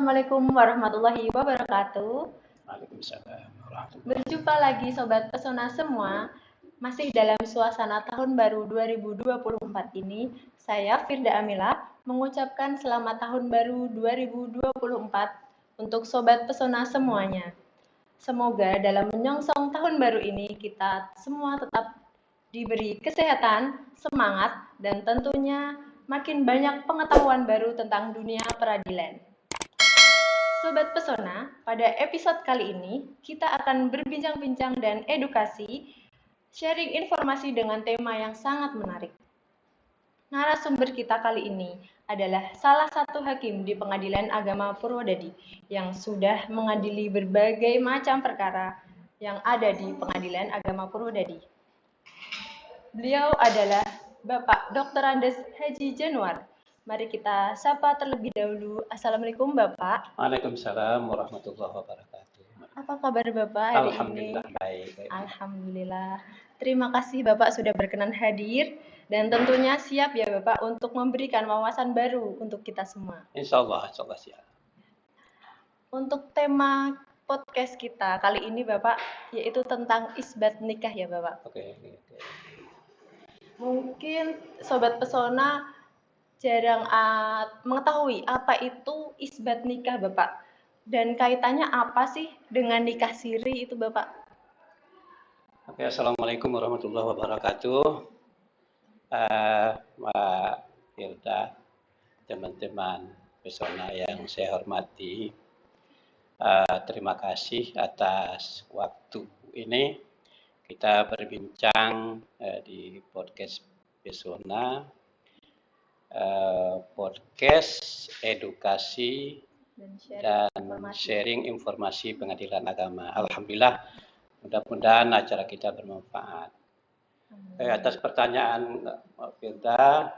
Assalamualaikum warahmatullahi wabarakatuh. Waalaikumsalam warahmatullahi Berjumpa lagi Sobat Pesona semua. Masih dalam suasana tahun baru 2024 ini, saya Firda Amila mengucapkan selamat tahun baru 2024 untuk Sobat Pesona semuanya. Semoga dalam menyongsong tahun baru ini kita semua tetap diberi kesehatan, semangat, dan tentunya makin banyak pengetahuan baru tentang dunia peradilan. Sobat Pesona, pada episode kali ini kita akan berbincang-bincang dan edukasi, sharing informasi dengan tema yang sangat menarik. Narasumber kita kali ini adalah salah satu hakim di Pengadilan Agama Purwodadi yang sudah mengadili berbagai macam perkara yang ada di Pengadilan Agama Purwodadi. Beliau adalah Bapak Dr. Andes Haji Januar. Mari kita sapa terlebih dahulu. Assalamualaikum Bapak. Waalaikumsalam warahmatullahi wabarakatuh. Apa kabar Bapak hari Alhamdulillah ini? baik. Alhamdulillah. Terima kasih Bapak sudah berkenan hadir dan tentunya siap ya Bapak untuk memberikan wawasan baru untuk kita semua. Insya Allah siap. Untuk tema podcast kita kali ini Bapak yaitu tentang isbat nikah ya Bapak. Oke. Mungkin Sobat Pesona jarang mengetahui apa itu isbat nikah Bapak dan kaitannya apa sih dengan nikah siri itu Bapak? Oke, assalamualaikum warahmatullahi wabarakatuh. Mbak Firda, teman-teman Pesona yang saya hormati, terima kasih atas waktu ini. Kita berbincang di podcast Pesona, podcast edukasi dan sharing informasi pengadilan agama. Alhamdulillah, mudah-mudahan acara kita bermanfaat. Atas pertanyaan Mbak Firda,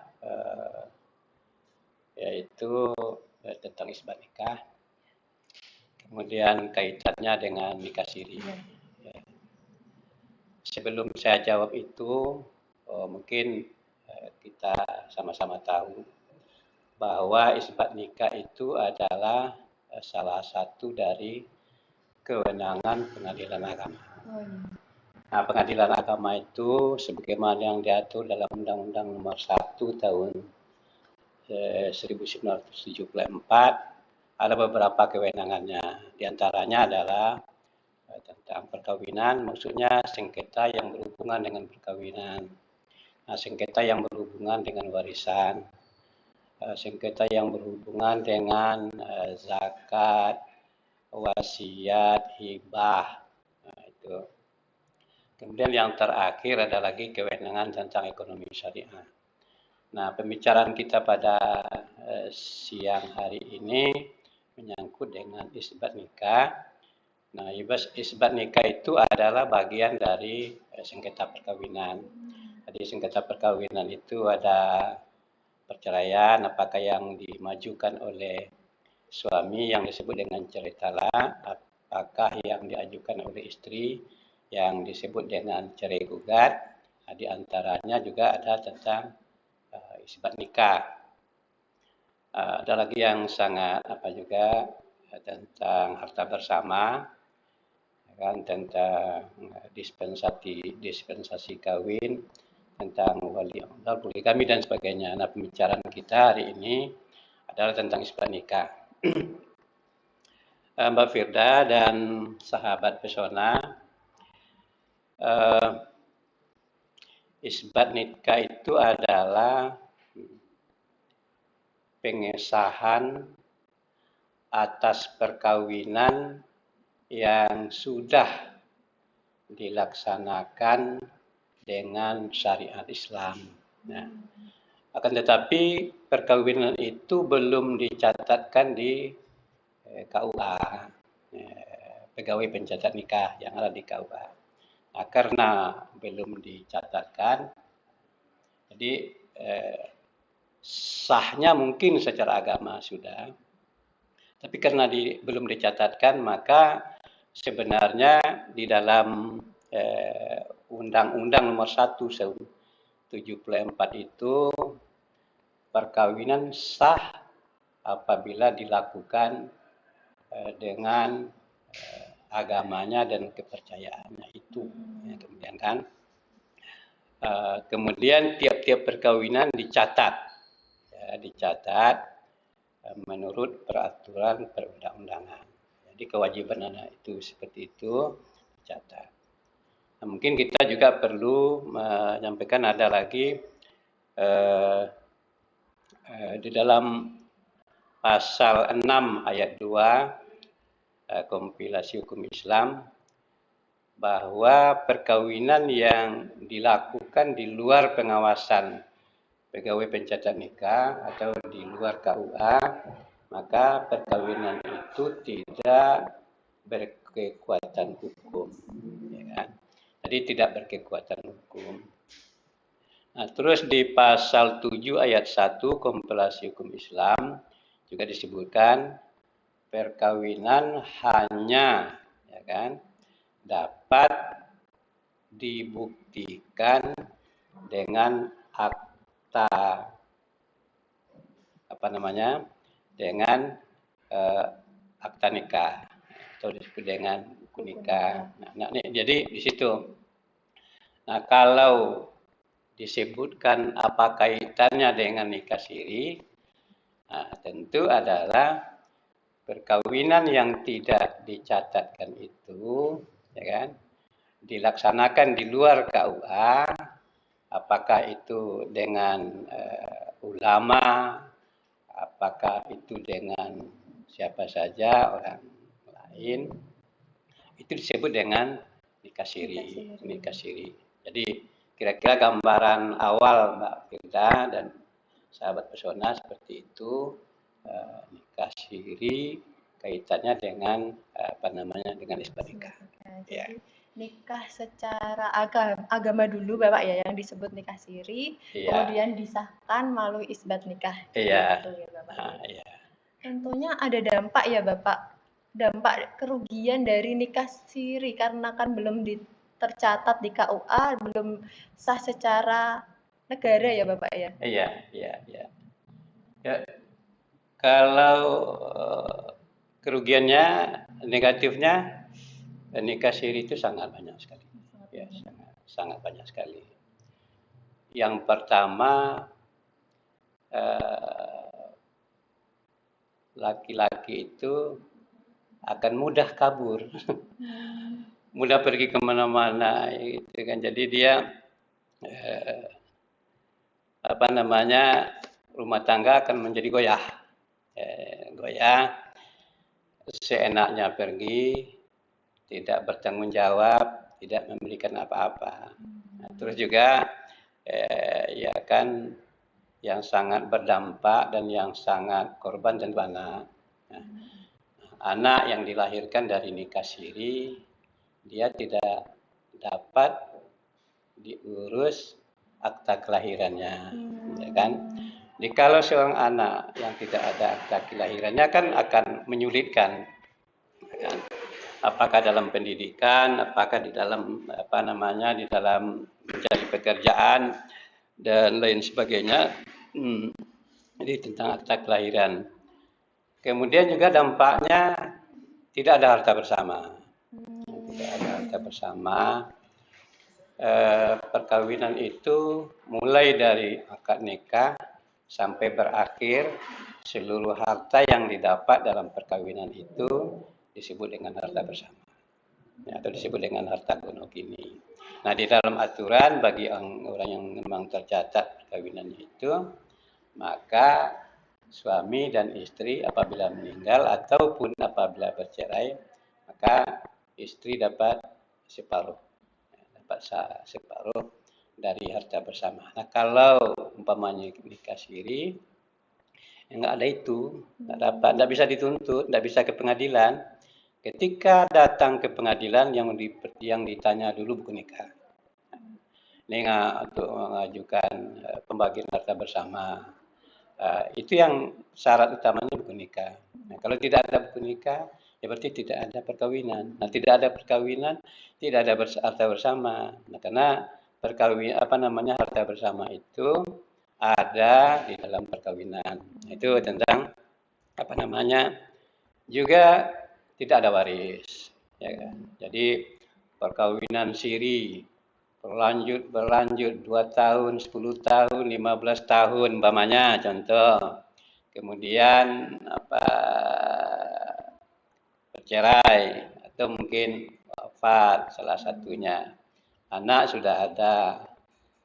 yaitu tentang isbat nikah, kemudian kaitannya dengan nikah siri. Sebelum saya jawab itu, mungkin kita sama-sama tahu bahwa isbat nikah itu adalah salah satu dari kewenangan pengadilan agama. Nah, pengadilan agama itu sebagaimana yang diatur dalam Undang-Undang Nomor 1 tahun 1974 ada beberapa kewenangannya. Di antaranya adalah tentang perkawinan, maksudnya sengketa yang berhubungan dengan perkawinan. Nah, sengketa yang berhubungan dengan warisan, sengketa yang berhubungan dengan zakat, wasiat, hibah. Nah, itu. Kemudian yang terakhir ada lagi kewenangan tentang ekonomi syariah. Nah, pembicaraan kita pada siang hari ini menyangkut dengan isbat nikah. Nah, isbat nikah itu adalah bagian dari sengketa perkawinan. Jadi sengketa perkawinan itu ada perceraian, apakah yang dimajukan oleh suami yang disebut dengan cerai talak, apakah yang diajukan oleh istri yang disebut dengan cerai gugat. Nah, di antaranya juga ada tentang isbat nikah. Ada lagi yang sangat juga tentang harta bersama, kan, tentang dispensasi kawin, tentang wali amdal, poligami dan sebagainya. Nah, pembicaraan kita hari ini adalah tentang isbat nikah. Mbak Firda dan sahabat Pesona, isbat nikah itu adalah pengesahan atas perkawinan yang sudah dilaksanakan dengan syariat Islam. Nah, akan tetapi perkawinan itu belum dicatatkan di KUA, pegawai pencatat nikah yang ada di KUA. Nah, karena belum dicatatkan, jadi sahnya mungkin secara agama sudah, tapi karena belum dicatatkan, maka sebenarnya di dalam Undang-Undang Nomor 1 tahun 74 itu perkawinan sah apabila dilakukan dengan agamanya dan kepercayaannya itu. Ya, kemudian kan, kemudian tiap-tiap perkawinan dicatat, ya, dicatat menurut peraturan perundang-undangan. Jadi kewajiban anak itu seperti itu dicatat. Nah, mungkin kita juga perlu menyampaikan ada lagi di dalam pasal 6 ayat 2 kompilasi hukum Islam, bahwa perkawinan yang dilakukan di luar pengawasan pegawai pencatat nikah atau di luar KUA, maka perkawinan itu tidak berkekuatan hukum, ya kan? Jadi tidak berkekuatan hukum. Nah, terus di pasal 7 ayat 1 kompilasi hukum Islam juga disebutkan perkawinan hanya, ya kan, dapat dibuktikan dengan akta dengan akta nikah atau disebut dengan buku nikah. Nah, jadi di situ. Nah, kalau disebutkan apa kaitannya dengan nikah siri, nah, tentu adalah perkawinan yang tidak dicatatkan itu, ya kan, dilaksanakan di luar KUA, apakah itu dengan ulama, apakah itu dengan siapa saja orang lain, itu disebut dengan nikah siri. Nikah siri. Jadi kira-kira gambaran awal Mbak Firda dan sahabat pesona seperti itu. Nikah siri kaitannya dengan dengan isbat nikah. Ya. Nikah secara agama dulu Bapak ya yang disebut nikah siri, ya. Kemudian disahkan melalui isbat nikah. Iya. Gitu, ya, Bapak. Iya. Tentunya ada dampak ya Bapak, dampak kerugian dari nikah siri karena kan belum tercatat di KUA, belum sah secara negara ya Bapak ya. Iya. Ya, kalau kerugiannya, negatifnya, nikah siri itu sangat banyak sekali. Ya, sangat banyak sekali. Yang pertama, laki-laki itu akan mudah kabur, mudah pergi kemana-mana, gitu kan. Jadi dia rumah tangga akan menjadi goyah, seenaknya pergi, tidak bertanggung jawab, tidak memberikan apa-apa. Nah, terus juga ya kan, yang sangat berdampak dan yang sangat korban dan anak. Nah, anak yang dilahirkan dari nikah siri, dia tidak dapat diurus akta kelahirannya, ya kan? Jadi kalau seorang anak yang tidak ada akta kelahirannya kan akan menyulitkan, ya kan? Apakah dalam pendidikan, apakah di dalam di dalam mencari pekerjaan dan lain sebagainya. Jadi tentang akta kelahiran. Kemudian juga dampaknya tidak ada harta bersama. Tidak ada harta bersama. Perkawinan itu mulai dari akad nikah sampai berakhir, seluruh harta yang didapat dalam perkawinan itu disebut dengan harta bersama, ya, atau disebut dengan harta gonogini. Nah, di dalam aturan bagi orang yang memang tercatat perkawinannya itu, maka suami dan istri apabila meninggal ataupun apabila bercerai, maka istri dapat separuh dari harta bersama. Nah, kalau umpamanya nikah siri, nggak ada itu, nggak bisa dituntut, nggak bisa ke pengadilan. Ketika datang ke pengadilan yang ditanya dulu buku nikah. Ini untuk mengajukan pembagian harta bersama. Itu yang syarat utamanya buku nikah. Nah, kalau tidak ada buku nikah, ya berarti tidak ada perkawinan. Nah, tidak ada perkawinan, tidak ada harta bersama. Nah, karena harta bersama itu ada di dalam perkawinan. Itu tentang juga tidak ada waris, ya kan. Jadi perkawinan siri berlanjut 2 tahun, 10 tahun, 15 tahun umpamanya contoh. Kemudian bercerai atau mungkin wafat salah satunya. Anak sudah ada.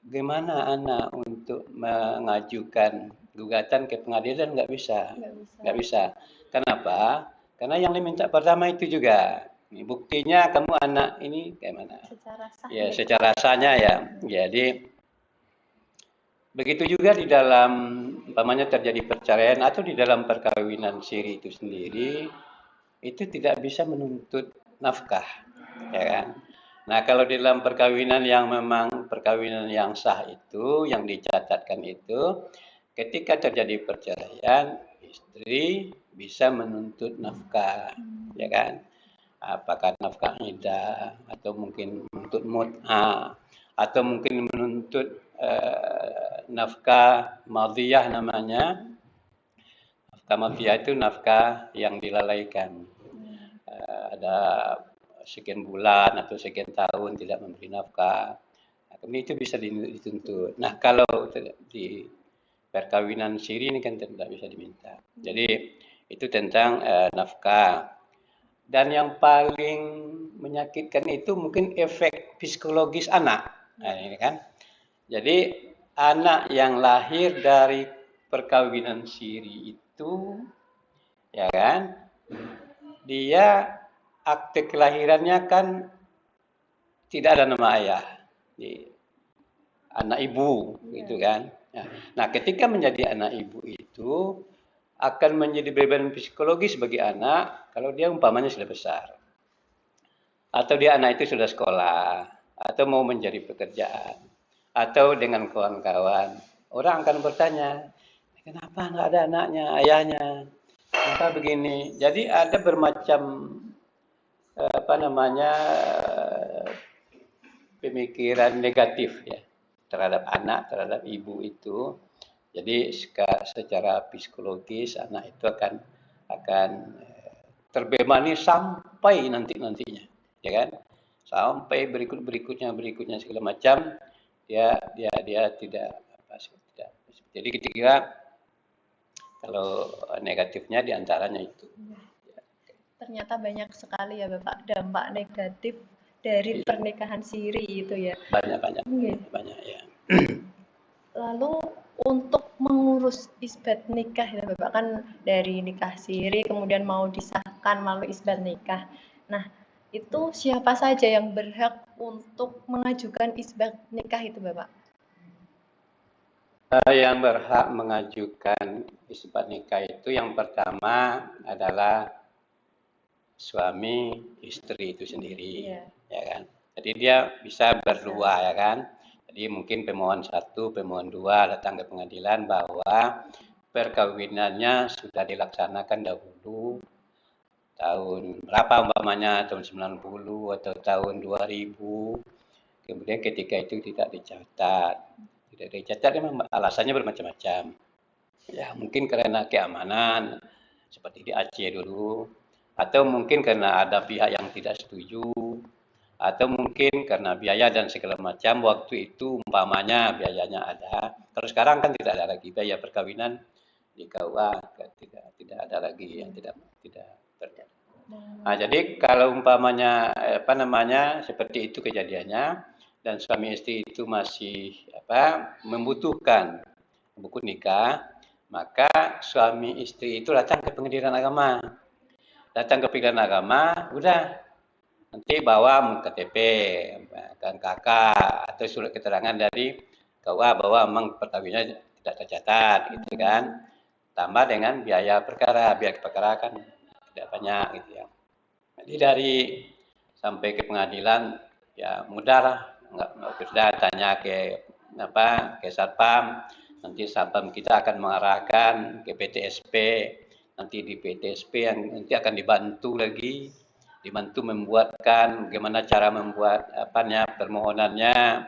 Gimana anak untuk mengajukan gugatan ke pengadilan? Nggak bisa. Nggak bisa. Kenapa? Karena yang diminta pertama itu juga. Ini buktinya kamu anak ini kayak mana? Secara sah. Ya, secara sahnya ya. Jadi begitu juga di dalam umpamanya terjadi perceraian atau di dalam perkawinan siri itu sendiri, itu tidak bisa menuntut nafkah, ya kan? Nah, kalau di dalam perkawinan yang memang perkawinan yang sah itu, yang dicatatkan itu, ketika terjadi perceraian, istri bisa menuntut nafkah, ya kan? Apakah nafkah iddah, atau mungkin menuntut mut'ah, atau mungkin menuntut nafkah madhiyah namanya. Nafkah madhiyah itu nafkah yang dilalaikan. Ada sekian bulan atau sekian tahun tidak memberi nafkah. Nah, kemudian itu bisa dituntut. Nah, kalau di perkawinan siri ini kan tidak bisa diminta. Jadi itu tentang nafkah. Dan yang paling menyakitkan itu mungkin efek psikologis anak. Nah, ini kan. Jadi anak yang lahir dari perkawinan siri itu, ya kan, dia akte kelahirannya kan tidak ada nama ayah, di anak ibu, gitu kan. Nah, ketika menjadi anak ibu itu akan menjadi beban psikologis bagi anak kalau dia umpamanya sudah besar, atau dia anak itu sudah sekolah, atau mau mencari pekerjaan, atau dengan kawan-kawan. Orang akan bertanya, kenapa nggak ada anaknya, ayahnya? Kenapa begini? Jadi ada bermacam pemikiran negatif ya terhadap anak, terhadap ibu itu. Jadi secara psikologis anak itu akan terbebani sampai nantinya, ya kan? Sampai berikutnya segala macam dia tidak tidak. Jadi ketika kalau negatifnya diantaranya itu. Ternyata banyak sekali ya Bapak dampak negatif dari pernikahan siri itu ya. Banyak ya. Lalu untuk mengurus isbat nikah ya Bapak, kan dari nikah siri kemudian mau disahkan melalui isbat nikah. Nah, itu siapa saja yang berhak untuk mengajukan isbat nikah itu Bapak? Yang berhak mengajukan isbat nikah itu yang pertama adalah suami istri itu sendiri, ya kan. Jadi dia bisa berdua, ya kan. Jadi mungkin pemohon 1, pemohon 2 datang ke pengadilan bahwa perkawinannya sudah dilaksanakan dahulu tahun berapa umpamanya, tahun 90 atau tahun 2000. Kemudian ketika itu tidak dicatat. Tidak dicatat memang alasannya bermacam-macam. Ya, mungkin karena keamanan seperti di Aceh dulu, atau mungkin karena ada pihak yang tidak setuju, atau mungkin karena biaya dan segala macam. Waktu itu umpamanya biayanya ada. Kalau sekarang kan tidak ada lagi biaya perkawinan di KUA, tidak ada lagi yang tidak terjadi. Nah, jadi kalau umpamanya seperti itu kejadiannya dan suami istri itu masih membutuhkan buku nikah, maka suami istri itu datang ke pengadilan agama. Datang ke pengadilan agama, udah nanti bawa KTP, kan kakak atau surat keterangan dari KUA bahwa memang perkawinannya tidak tercatat, gitu kan. Tambah dengan biaya perkara kan tidak banyak, gitu ya. Jadi dari sampai ke pengadilan ya mudah lah, nggak usah tanya ke satpam. Nanti satpam kita akan mengarahkan ke PTSP. Nanti di PTSP yang nanti akan dibantu membuatkan bagaimana cara membuat permohonannya,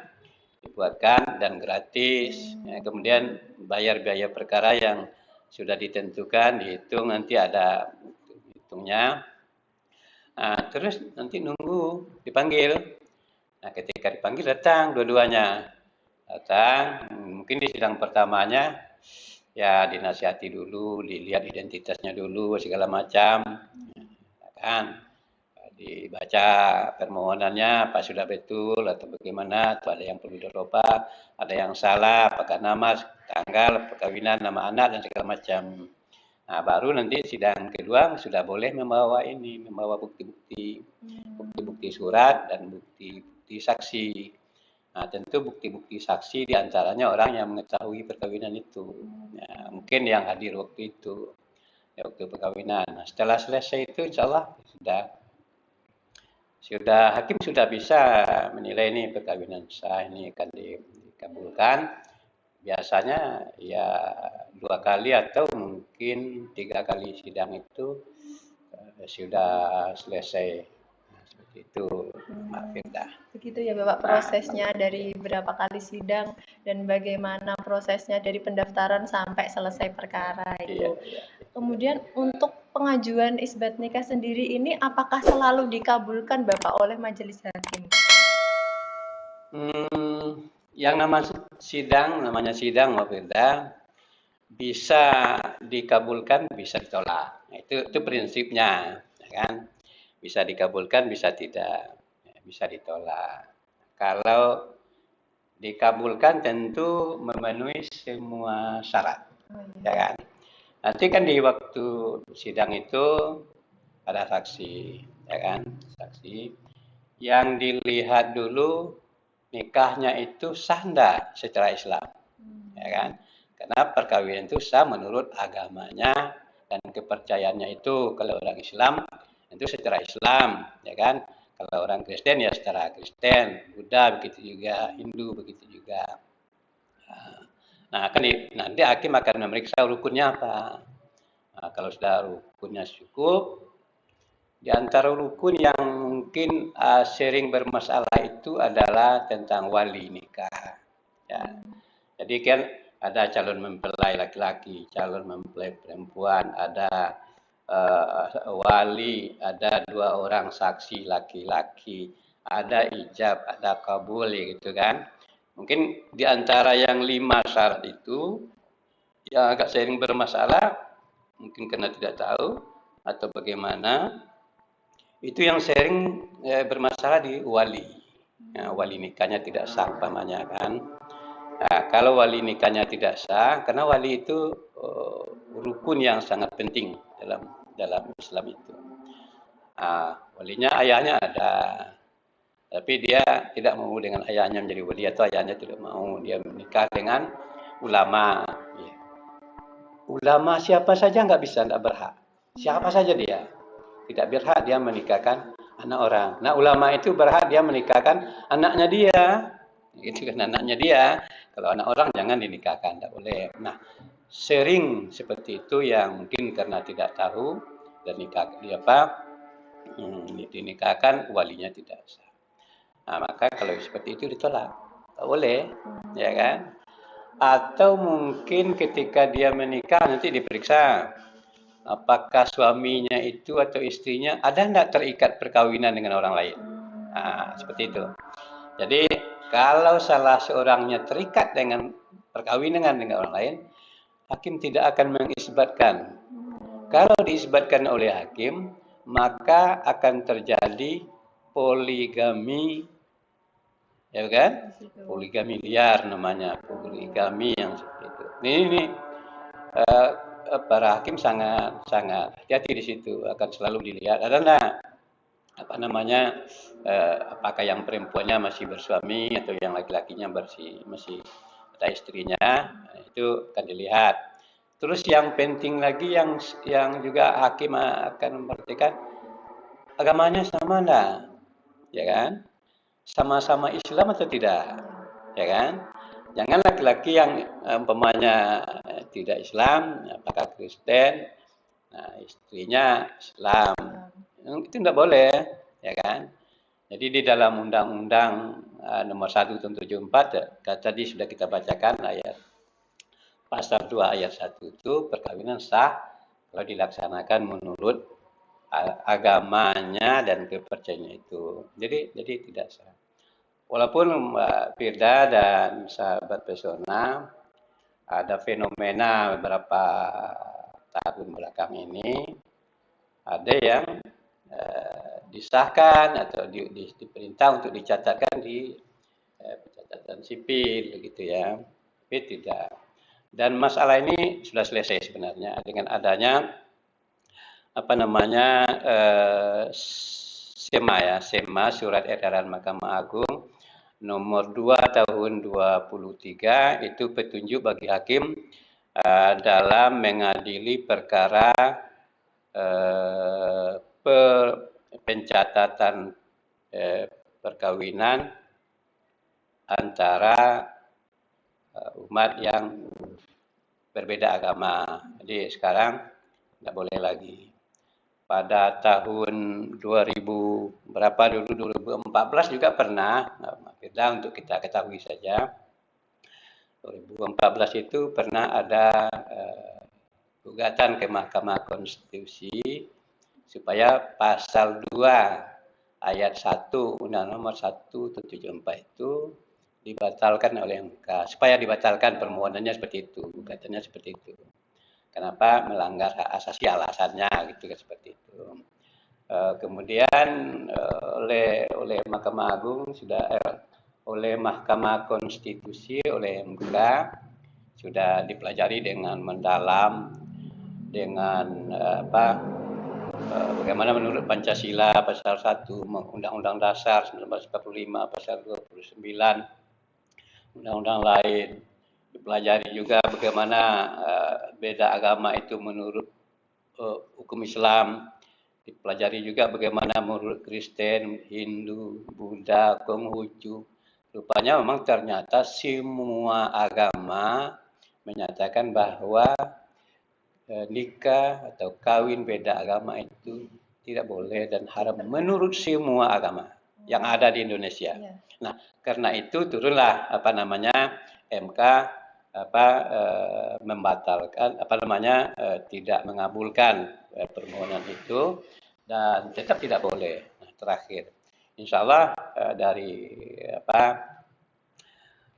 dibuatkan dan gratis. Ya, kemudian bayar biaya perkara yang sudah ditentukan, dihitung, nanti ada hitungnya. Terus nanti nunggu dipanggil. Nah, ketika dipanggil datang dua-duanya. Datang, mungkin di sidang pertamanya ya dinasihati dulu, dilihat identitasnya dulu segala macam, kan dibaca permohonannya apa sudah betul atau bagaimana, atau ada yang perlu dirubah, ada yang salah, apakah nama, tanggal perkawinan, nama anak dan segala macam. Nah, baru nanti sidang kedua sudah boleh membawa bukti-bukti, bukti-bukti surat dan bukti-bukti saksi. Nah, tentu bukti-bukti saksi diantaranya orang yang mengetahui perkawinan itu. Ya, mungkin yang hadir waktu itu, ya, waktu perkawinan. Nah, setelah selesai itu, insya Allah hakim sudah bisa menilai ini perkawinan sah, ini akan dikabulkan. Biasanya ya 2 kali atau mungkin 3 kali sidang itu sudah selesai. Nah, seperti itu, Mbak Firda. Begitu ya Bapak prosesnya dari berapa kali sidang dan bagaimana prosesnya dari pendaftaran sampai selesai perkara itu. Iya. Kemudian untuk pengajuan isbat nikah sendiri ini apakah selalu dikabulkan Bapak oleh majelis hakim? Yang namanya sidang Mbak Firda, bisa dikabulkan, bisa ditolak. Nah, itu prinsipnya, ya kan? Bisa dikabulkan, bisa tidak, ya, bisa ditolak. Kalau dikabulkan tentu memenuhi semua syarat, ya kan? Nanti kan di waktu sidang itu ada saksi, ya kan? Saksi yang dilihat dulu nikahnya itu sah enggak secara Islam, ya kan? Karena perkawinan itu sah menurut agamanya dan kepercayaannya itu. Kalau orang Islam itu secara Islam, ya kan? Kalau orang Kristen ya secara Kristen, Buddha begitu juga, Hindu begitu juga. Nah, kan nanti hakim akan memeriksa rukunnya apa. Nah, kalau sudah rukunnya cukup, di antara rukun yang mungkin sering bermasalah itu adalah tentang wali nikah. Ya. Jadi kan ada calon mempelai laki-laki, calon mempelai perempuan, ada wali, ada 2 orang saksi laki-laki, ada ijab, ada kabul, gitu kan. Mungkin di antara yang 5 syarat itu yang agak sering bermasalah, mungkin karena tidak tahu atau bagaimana, itu yang sering bermasalah di wali. Nah, wali nikahnya tidak sah umpamanya kan. Nah, kalau wali nikahnya tidak sah, karena wali itu rukun yang sangat penting dalam Islam itu. Walinya ayahnya ada, tapi dia tidak mau dengan ayahnya menjadi wali, atau ayahnya tidak mau, dia menikah dengan ulama. Ya. Ulama siapa saja nggak berhak. Siapa saja dia tidak berhak dia menikahkan anak orang. Nah, ulama itu berhak dia menikahkan anaknya dia. Itu kan anaknya dia. Kalau anak orang jangan dinikahkan, tidak boleh. Nah, sering seperti itu yang mungkin karena tidak tahu dan dinikahkan walinya tidak sah. Nah, maka kalau seperti itu ditolak, tak boleh, ya kan? Atau mungkin ketika dia menikah nanti diperiksa apakah suaminya itu atau istrinya ada tidak terikat perkawinan dengan orang lain. Nah, seperti itu. Jadi kalau salah seorangnya terikat dengan perkawinan dengan orang lain, hakim tidak akan mengisbatkan. Kalau diisbatkan oleh hakim, maka akan terjadi poligami, ya kan? Poligami liar namanya, poligami yang seperti itu. Ini para hakim sangat hati-hati di situ, akan selalu dilihat ada enggak apakah yang perempuannya masih bersuami atau yang laki-lakinya masih ada istrinya. Nah, itu akan dilihat. Terus yang penting lagi yang juga hakim akan memperhatikan agamanya sama enggak, ya kan? Sama-sama Islam atau tidak, ya kan? Jangan laki-laki yang umpamanya tidak Islam, apakah Kristen, nah istrinya Islam, itu tidak boleh, ya kan? Jadi di dalam Undang-Undang nomor 1 tahun 74, tadi sudah kita bacakan ayat pasal 2 ayat 1 itu perkawinan sah kalau dilaksanakan menurut agamanya dan kepercayaannya itu. Jadi tidak sah. Walaupun Mbak Firda dan sahabat pesona ada fenomena beberapa tahun belakang ini, ada yang disahkan atau diperintah untuk dicatatkan di pencatatan sipil gitu ya, tapi tidak. Dan masalah ini sudah selesai sebenarnya dengan adanya apa namanya SEMA Surat Edaran Mahkamah Agung nomor 2 tahun 23 itu petunjuk bagi hakim dalam mengadili perkara pencatatan perkawinan antara umat yang berbeda agama. Jadi sekarang tidak boleh lagi. Pada tahun 2000 berapa dulu 2014 juga pernah, beda untuk kita ketahui saja. 2014 itu pernah ada gugatan ke Mahkamah Konstitusi supaya pasal 2 ayat 1 Undang Nomor 174 itu dibatalkan oleh MK. Supaya dibatalkan permohonannya seperti itu, gugatannya seperti itu. Kenapa melanggar hak asasi, alasannya gitu kan, seperti itu. Kemudian oleh Mahkamah Agung sudah oleh Mahkamah Konstitusi, oleh MK sudah dipelajari dengan mendalam, dengan bagaimana menurut Pancasila pasal 1 Undang-Undang Dasar 1945 pasal 29 undang-undang lain. Dipelajari juga bagaimana beda agama itu menurut hukum Islam. Dipelajari juga bagaimana menurut Kristen, Hindu, Buddha, Konghucu. Rupanya memang ternyata semua agama menyatakan bahwa nikah atau kawin beda agama itu tidak boleh dan haram menurut semua agama yang ada di Indonesia. Nah, karena itu turunlah MK membatalkan tidak mengabulkan permohonan itu dan tetap tidak boleh. Nah, terakhir, insya Allah dari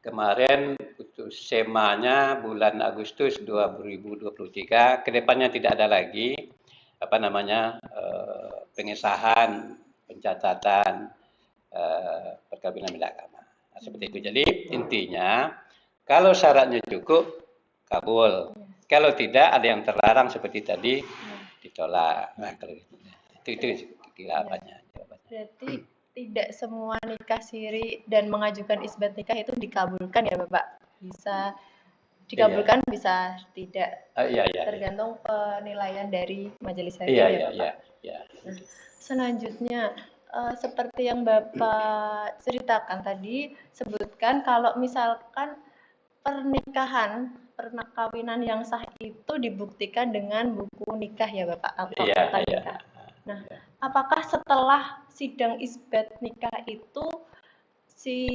kemarin putus SEMA-nya bulan Agustus 2023, kedepannya tidak ada lagi pengesahan pencatatan perkawinan beda agama. Nah, seperti itu. Jadi intinya kalau syaratnya cukup kabul, kalau tidak ada yang terlarang seperti tadi ditolak. Nah, kalau itu kira apanya. Berarti tidak semua nikah siri dan mengajukan isbat nikah itu dikabulkan ya Bapak? Bisa dikabulkan, bisa tidak. Tergantung penilaian dari majelis hakim ya Bapak. Nah, selanjutnya seperti yang Bapak ceritakan tadi, sebutkan kalau misalkan perkawinan yang sah itu dibuktikan dengan buku nikah ya Bapak, atau akta nikah. Nah, apakah setelah sidang isbat nikah itu si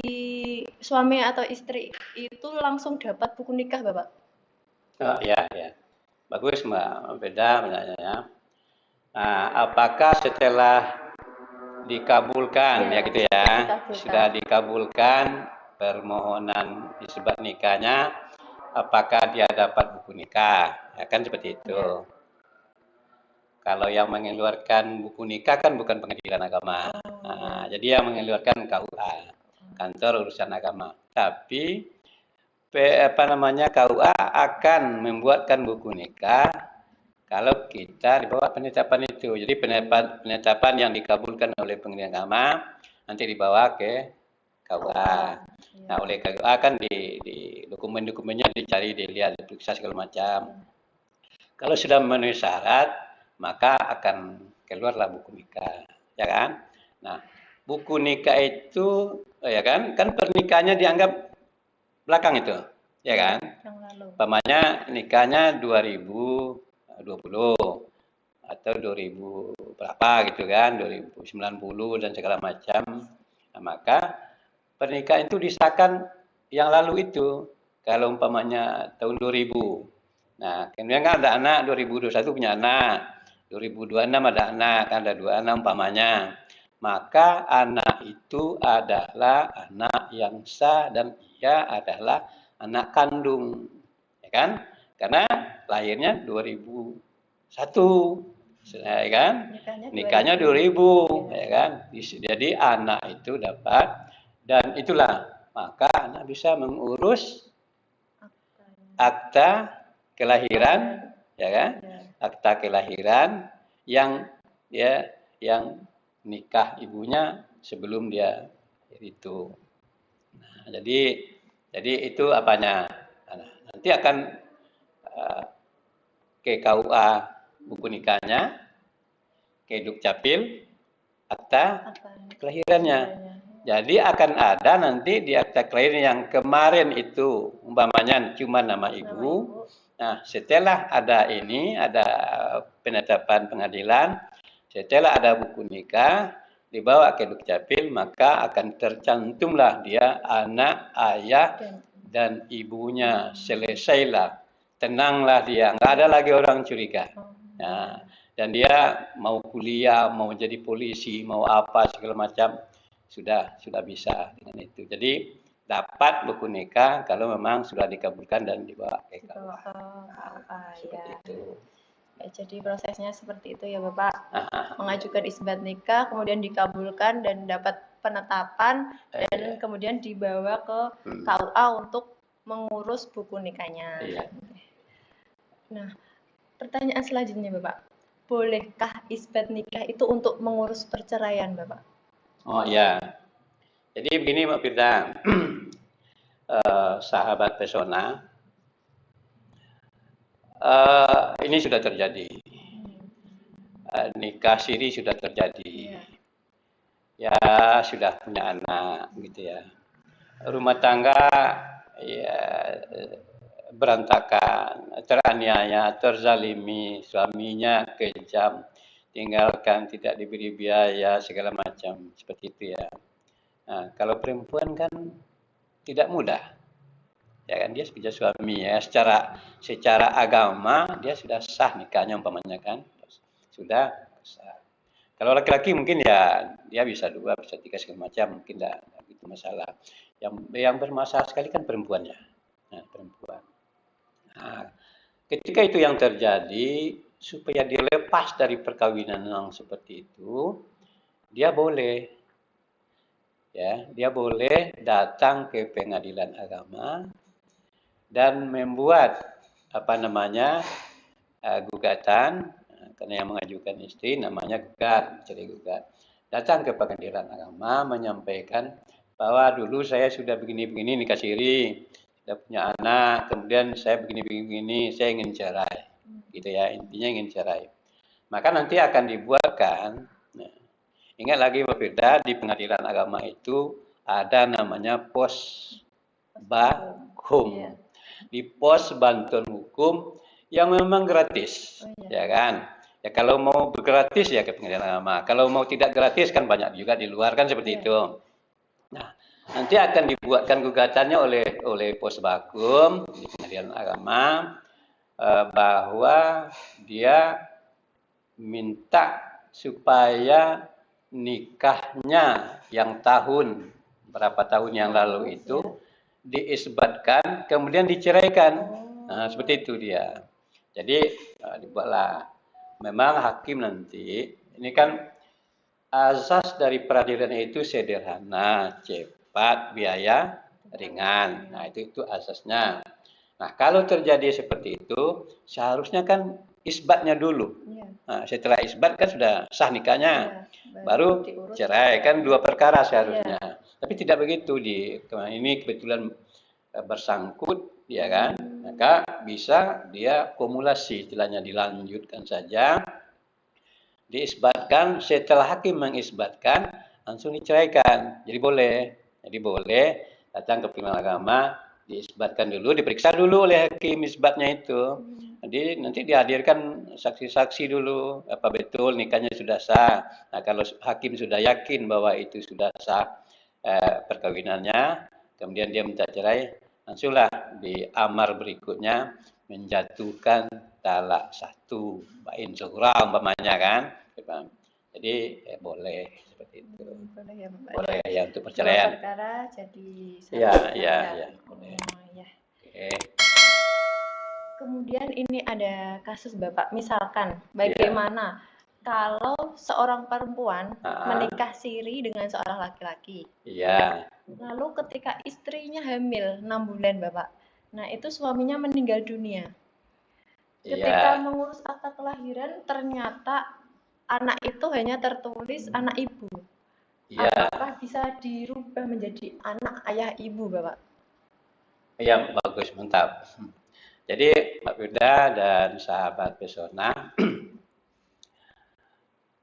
suami atau istri itu langsung dapat buku nikah Bapak? Ya. Bagus Mbak, beda menanya. Nah, apakah setelah dikabulkan sudah dikabulkan permohonan isbat nikahnya, apakah dia dapat buku nikah? Ya, kan seperti itu. Kalau yang mengeluarkan buku nikah kan bukan pengadilan agama. Nah, jadi yang mengeluarkan KUA, Kantor Urusan Agama. Tapi KUA akan membuatkan buku nikah kalau kita di bawah penetapan itu. Jadi penetapan yang dikabulkan oleh pengadilan agama nanti dibawa ke KUA. Nah, oleh KUA kan di dokumen-dokumennya dicari, dilihat, diperiksa segala macam. Kalau sudah memenuhi syarat, maka akan keluarlah buku nikah, ya kan? Nah, buku nikah itu, ya kan pernikahannya dianggap belakang itu, ya kan? Umpamanya nikahnya 2020 atau 2000 berapa gitu kan, 2090 dan segala macam. Nah, maka pernikahan itu disahkan yang lalu itu, kalau umpamanya tahun 2000. Nah, kemudian kan ada anak 2021 punya anak. 2026 ada anak, ada 26 umpamanya. Maka anak itu adalah anak yang sah dan ia adalah anak kandung. Ya kan? Karena lahirnya 2001. Ya kan? Nikahnya 2000, ya kan? Jadi anak itu dapat, dan itulah maka anak bisa mengurus akta kelahiran, ya kan? Akta kelahiran yang yang nikah ibunya sebelum dia itu. Nah, jadi itu apanya? Nah, nanti akan ke KUA buku nikahnya, ke Dukcapil akta kelahirannya. Jadi akan ada nanti di akta kelahiran yang kemarin itu umpamanya cuma nama ibu. Nah, setelah ada ini, ada penetapan pengadilan, setelah ada buku nikah, dibawa ke Dukcapil, maka akan tercantumlah dia anak, ayah, dan ibunya. Selesailah, tenanglah dia, nggak ada lagi orang curiga. Nah, dan dia mau kuliah, mau jadi polisi, mau apa segala macam, sudah bisa dengan itu. Jadi dapat buku nikah kalau memang sudah dikabulkan dan dibawa ke KUA. Seperti itu. Ya, jadi prosesnya seperti itu ya Bapak. Mengajukan isbat nikah, kemudian dikabulkan dan dapat penetapan, dan kemudian dibawa ke KUA untuk mengurus buku nikahnya. Nah, pertanyaan selanjutnya Bapak, bolehkah isbat nikah itu untuk mengurus perceraian Bapak? Oh ya, jadi begini Mbak Firda, sahabat pesona, ini sudah terjadi, nikah siri sudah terjadi, ya sudah punya anak gitu ya, rumah tangga ya berantakan, teraniaya, terzalimi, suaminya kejam, tinggalkan, tidak diberi biaya, segala macam, seperti itu ya. Nah, kalau perempuan kan tidak mudah, ya kan, dia sebagai suami ya, secara agama dia sudah sah nikahnya umpamanya kan, sudah sah. Kalau laki-laki mungkin ya dia bisa 2, bisa 3 segala macam, mungkin tidak begitu masalah. Yang bermasalah sekali kan perempuannya. Nah, perempuan. Nah, ketika itu yang terjadi, supaya dia lepas dari perkawinan yang seperti itu, dia boleh datang ke pengadilan agama dan membuat gugatan, karena yang mengajukan istri namanya gugat, cerai gugat. Datang ke pengadilan agama menyampaikan bahwa dulu saya sudah begini-begini nikah siri, sudah punya anak, kemudian saya begini-begini, saya ingin cerai, gitu ya, intinya ingin cerai. Maka nanti akan dibuatkan, ingat lagi Mbak Firda, di pengadilan agama itu ada namanya pos hukum. Di pos bantuan hukum yang memang gratis, ya kan? Ya kalau mau gratis ya ke pengadilan agama. Kalau mau tidak gratis kan banyak juga di luar kan seperti itu. Nah, nanti akan dibuatkan gugatannya oleh pos bakum di pengadilan agama, bahwa dia minta supaya nikahnya yang berapa tahun yang lalu itu diisbatkan, kemudian diceraikan. Nah, seperti itu dia. Jadi dibuatlah. Memang hakim nanti, ini kan asas dari peradilan itu sederhana, cepat, biaya ringan. Nah, itu asasnya. Nah, kalau terjadi seperti itu, seharusnya kan isbatnya dulu. Nah, setelah isbat kan sudah sah nikahnya, baru cerai, kan 2 perkara seharusnya. Tapi tidak begitu, ini kebetulan bersangkut, ya kan, maka bisa dia kumulasi, istilahnya dilanjutkan saja, diisbatkan, setelah hakim mengisbatkan langsung diceraikan. Jadi boleh datang ke pengadilan agama, diisbatkan dulu, diperiksa dulu oleh hakim isbatnya itu. Jadi nanti dihadirkan saksi-saksi dulu, apa betul nikahnya sudah sah. Nah, kalau hakim sudah yakin bahwa itu sudah sah perkawinannya, kemudian dia minta cerai, langsunglah di amar berikutnya menjatuhkan talak satu bain sughra umpamanya kan. Jadi boleh seperti itu. Boleh ya Bapak. Boleh ya untuk Dua perceraian. perkara jadi Iya, satu iya, saja. iya, boleh. Ya. Oke. Kemudian ini ada kasus Bapak, misalkan bagaimana kalau seorang perempuan menikah siri dengan seorang laki-laki. Iya. Lalu ketika istrinya hamil 6 bulan Bapak. Nah, itu suaminya meninggal dunia. Ketika mengurus akta kelahiran ternyata anak itu hanya tertulis anak ibu. Iya. Apakah bisa dirubah menjadi anak ayah ibu, Bapak? Iya, bagus, mantap. Jadi Mbak Firda dan sahabat Pesona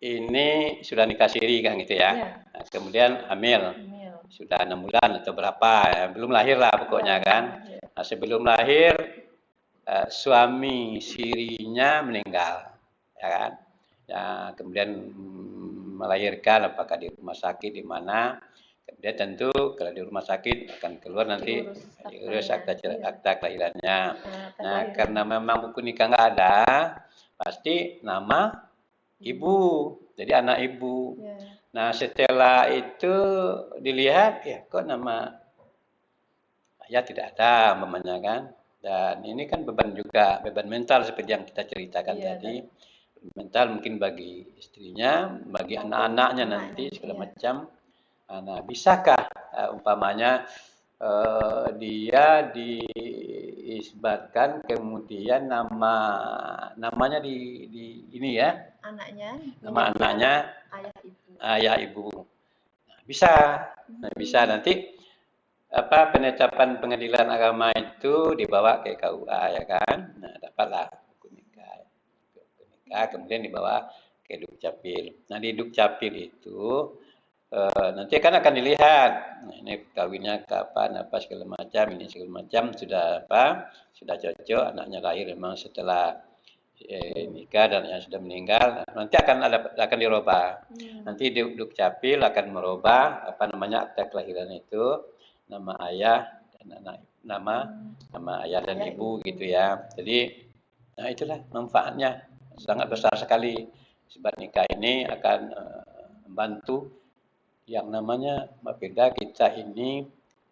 ini sudah nikah siri kan gitu ya. Iya. Nah, kemudian hamil. Sudah 6 bulan atau berapa ya, belum lahir lah pokoknya kan. Nah, sebelum lahir suami sirinya meninggal, ya kan. Ya, kemudian melahirkan apakah di rumah sakit di mana. Kemudian tentu kalau di rumah sakit akan keluar nanti diurus akta kelahirannya. Nah, karena memang buku nikah nggak ada, pasti nama ibu, jadi anak ibu. Nah, setelah itu dilihat, ya kok nama ayah tidak ada, umpamanya kan. Dan ini kan beban juga, beban mental seperti yang kita ceritakan tadi. Mental mungkin bagi istrinya, bagi anak-anaknya nanti segala macam. Nah, bisakah umpamanya dia diisbatkan kemudian namanya di ini ya, nama anaknya ayah ibu. Nah, bisa nanti penetapan pengadilan agama itu dibawa ke KUA ya kan. Nah, dapatlah buku nikah. Kemudian dibawa ke Dukcapil. Nah, di Dukcapil itu nanti kan akan dilihat, nah, ini kawinnya kapan, apa segala macam, ini segala macam sudah sudah cocok, anaknya lahir memang setelah nikah dan yang sudah meninggal, nanti akan dirubah. Nanti di Dukcapil akan merubah akta kelahiran itu, nama ayah dan nama ayah dan ibu gitu ya. Jadi nah itulah manfaatnya sangat besar sekali. Sebab nikah ini akan membantu yang namanya Mbak Firda, kita ini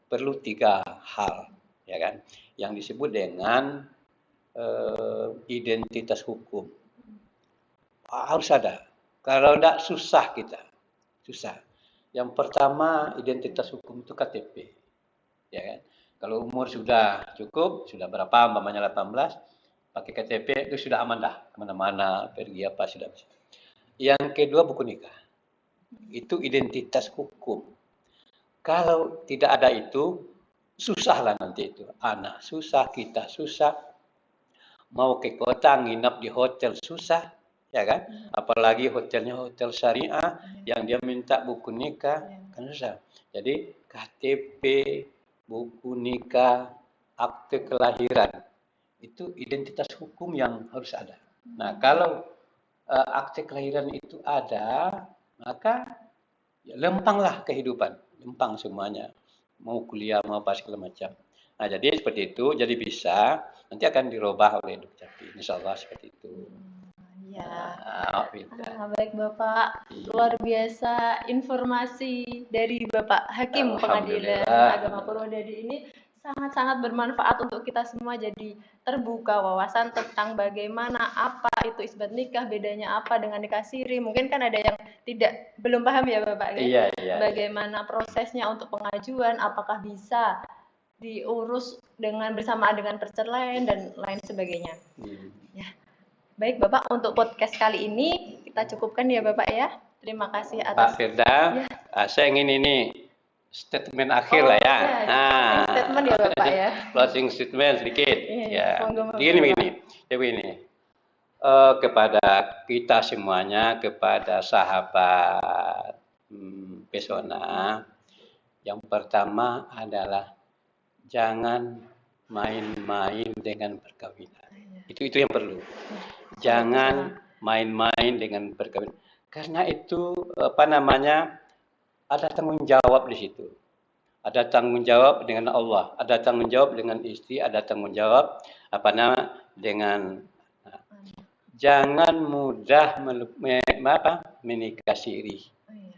perlu 3 hal, ya kan, yang disebut dengan identitas hukum. Harus ada. Kalau tidak susah kita, susah. Yang pertama identitas hukum itu KTP, ya kan. Kalau umur sudah cukup, sudah berapa, umpamanya 18, pakai KTP itu sudah aman dah, kemana-mana, pergi apa sudah bisa. Yang kedua buku nikah. Itu identitas hukum. Kalau tidak ada itu, susahlah nanti itu. Anak susah, kita susah. Mau ke kota, nginap di hotel susah, ya kan? Apalagi hotelnya hotel syariah, yang dia minta buku nikah, kan susah. Jadi KTP, buku nikah, akte kelahiran, itu identitas hukum yang harus ada. Nah, kalau akte kelahiran itu ada, maka ya, lempanglah kehidupan, lempang semuanya. Mau kuliah, mau apa segala macam. Nah, jadi seperti itu, jadi bisa nanti akan dirubah oleh Dukcapil. Insyaallah seperti itu. Ya. Baik Bapak, luar biasa informasi dari Bapak Hakim Pengadilan Agama Purwodadi ini sangat-sangat bermanfaat untuk kita semua, jadi terbuka wawasan tentang bagaimana apa itu isbat nikah, bedanya apa dengan nikah siri. Mungkin kan ada yang belum paham ya Bapak kan? Iya. Bagaimana prosesnya untuk pengajuan, apakah bisa diurus bersamaan dengan perceraian dan lain sebagainya. Ya. Baik Bapak, untuk podcast kali ini kita cukupkan ya Bapak ya. Terima kasih atas Pak Firda, saya ingin ini statement akhir lah ya. Closing statement ya Bapak ya. Closing statement sedikit. Ya. Begini. Kepada kita semuanya, kepada sahabat Pesona, yang pertama adalah jangan main-main dengan perkawinan. Itu yang perlu. Jangan main-main dengan perkawinan. Karena itu ada tanggung jawab di situ. Ada tanggung jawab dengan Allah, ada tanggung jawab dengan istri, ada tanggung jawab dengan jangan mudah menikah siri. Oh, iya.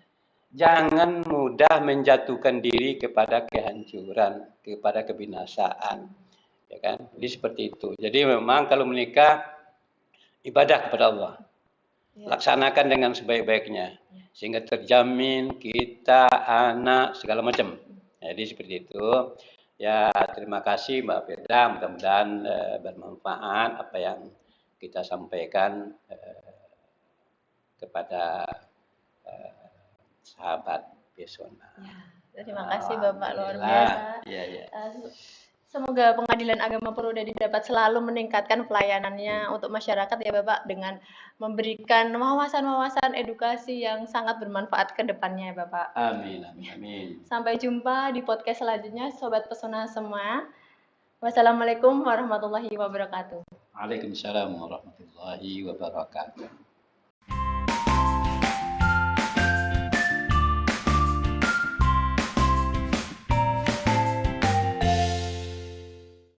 Jangan mudah menjatuhkan diri kepada kehancuran, kepada kebinasaan. Ya kan? Jadi seperti itu. Jadi memang kalau menikah ibadah kepada Allah. Ya. Laksanakan dengan sebaik-baiknya sehingga terjamin kita, anak, segala macam. Jadi seperti itu. Ya, terima kasih Mbak Firda. Mudah-mudahan bermanfaat apa yang kita sampaikan kepada sahabat Pesona. Ya, terima kasih Bapak, luar biasa. Ya. Semoga Pengadilan Agama Purwodadi dapat selalu meningkatkan pelayanannya untuk masyarakat ya Bapak, dengan memberikan wawasan-wawasan edukasi yang sangat bermanfaat ke depannya ya Bapak. Amin. Sampai jumpa di podcast selanjutnya Sobat Pesona semua. Wassalamualaikum warahmatullahi wabarakatuh. Waalaikumsalam warahmatullahi wabarakatuh.